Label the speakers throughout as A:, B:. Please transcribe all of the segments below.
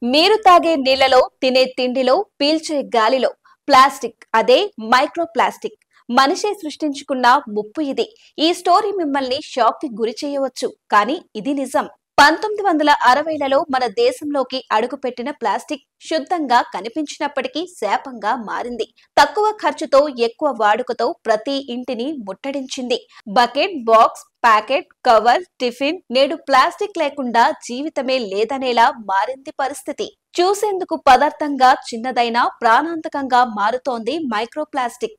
A: మీరు తాగే నీళ్లలో, తినే తిండిలో, పీల్చే గాలిలో ప్లాస్టిక్, అదే మైక్రో ప్లాస్టిక్ మనిషే సృష్టించుకున్న ముప్పు ఇది. ఈ స్టోరీ మిమ్మల్ని షాక్ కి గురి చేయవచ్చు, కానీ ఇది నిజం. 1960లలో మన దేశంలోకి అడుగుపెట్టిన ప్లాస్టిక్ శుద్ధంగా కనిపించినప్పటికీ శాపంగా మారింది. తక్కువ ఖర్చుతో ఎక్కువ వాడుకతో ప్రతి ఇంటిని ముట్టడించింది. Bucket, box, packet, cover, tiffin నేడు ప్లాస్టిక్ లేకుండా జీవితమే లేదనేలా మారింది పరిస్థితి. చూసేందుకు పదార్థంగా చిన్నదైనా ప్రాణాంతకంగా మారుతోంది మైక్రో ప్లాస్టిక్.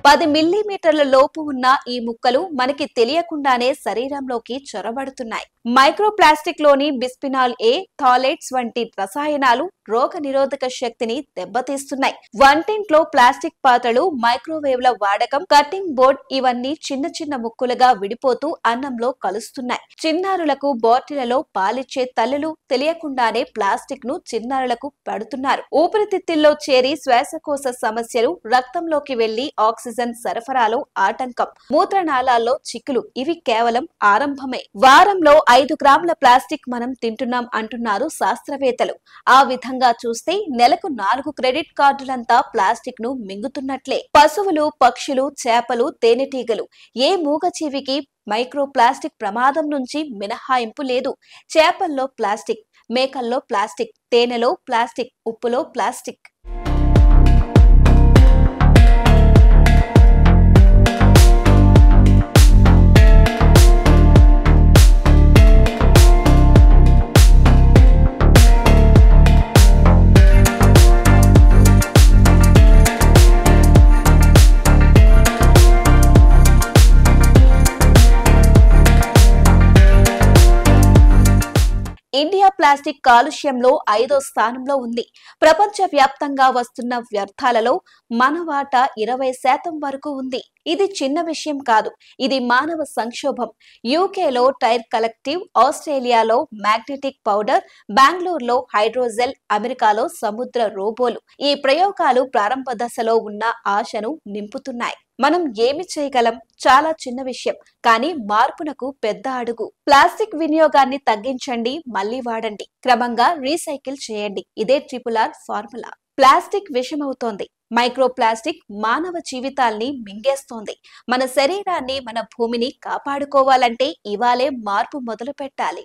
A: పది మిల్లీమీటర్ల లోపు ఉన్న ఈ ముక్కలు మనకి తెలియకుండానే శరీరంలోకి చొరబడుతున్నాయి. మైక్రో ప్లాస్టిక్ లోని బిస్ఫినాల్ ఏ, థాలేట్స్ వంటి రసాయనాలు రోగ నిరోధక శక్తిని దెబ్బతీస్తున్నాయి. వంటింట్లో ప్లాస్టిక్ పాత్రలు, మైక్రోవేవ్ల వాడకం, కటింగ్ బోర్డ్ ఇవన్నీ చిన్న చిన్న ముక్కలుగా విడిపోతూ అన్నంలో కలుస్తున్నాయి. చిన్నారులకు బాటిళ్లలో పాలిచ్చే తల్లులు తెలియకుండానే ప్లాస్టిక్ ను చిన్నారులకు పడుతున్నారు. ఊపిరితిత్తుల్లో చేరి శ్వాసకోశ సమస్యలు, రక్తంలోకి వెళ్లి ఆక్సిజన్ సరఫరాలో ఆటంకం, మూత్రనాళాల్లో చిక్కులు ఇవి కేవలం ఆరంభమే. వారంలో 5 గ్రాముల ప్లాస్టిక్ మనం తింటున్నాం అంటున్నారు శాస్త్రవేత్తలు. ఆ విధంగా చూస్తే నెలకు 4 క్రెడిట్ కార్డులంతా ప్లాస్టిక్ ను మింగుతున్నట్లే. పశువులు, పక్షులు, చేపలు, తేనెటీగలు ఏ మూగజీవికి మైక్రో ప్లాస్టిక్ ప్రమాదం నుంచి మినహాయింపు లేదు. చేపల్లో ప్లాస్టిక్, మేకల్లో ప్లాస్టిక్, తేనెలో ప్లాస్టిక్, ఉప్పులో ప్లాస్టిక్. ఇండియా ప్లాస్టిక్ కాలుష్యంలో 5వ స్థానంలో ఉంది. ప్రపంచ వ్యాప్తంగా వస్తున్న వ్యర్థాలలో మన వాటా 20% వరకు ఉంది. ఇది చిన్న విషయం కాదు, ఇది మానవ సంక్షోభం. యూకేలో టైర్ కలెక్టివ్, ఆస్ట్రేలియాలో మ్యాగ్నెటిక్ పౌడర్, బెంగళూరులో హైడ్రోజెల్, అమెరికాలో సముద్ర రోబోలు. ఈ ప్రయోగాలు ప్రారంభ దశలో ఉన్న ఆశను నింపుతున్నాయి. మనం ఏమి చేయగలం? చాలా చిన్న విషయం, కానీ మార్పునకు పెద్ద అడుగు. ప్లాస్టిక్ వినియోగాన్ని తగ్గించండి, మళ్లీ వాడండి, క్రమంగా రీసైకిల్ చేయండి. ఇదే RRR ఫార్ములా. ప్లాస్టిక్ విషమవుతోంది. మైక్రో ప్లాస్టిక్ మానవ జీవితాల్ని మింగేస్తోంది. మన శరీరాన్ని, మన భూమిని కాపాడుకోవాలంటే ఇవాళే మార్పు మొదలు పెట్టాలి.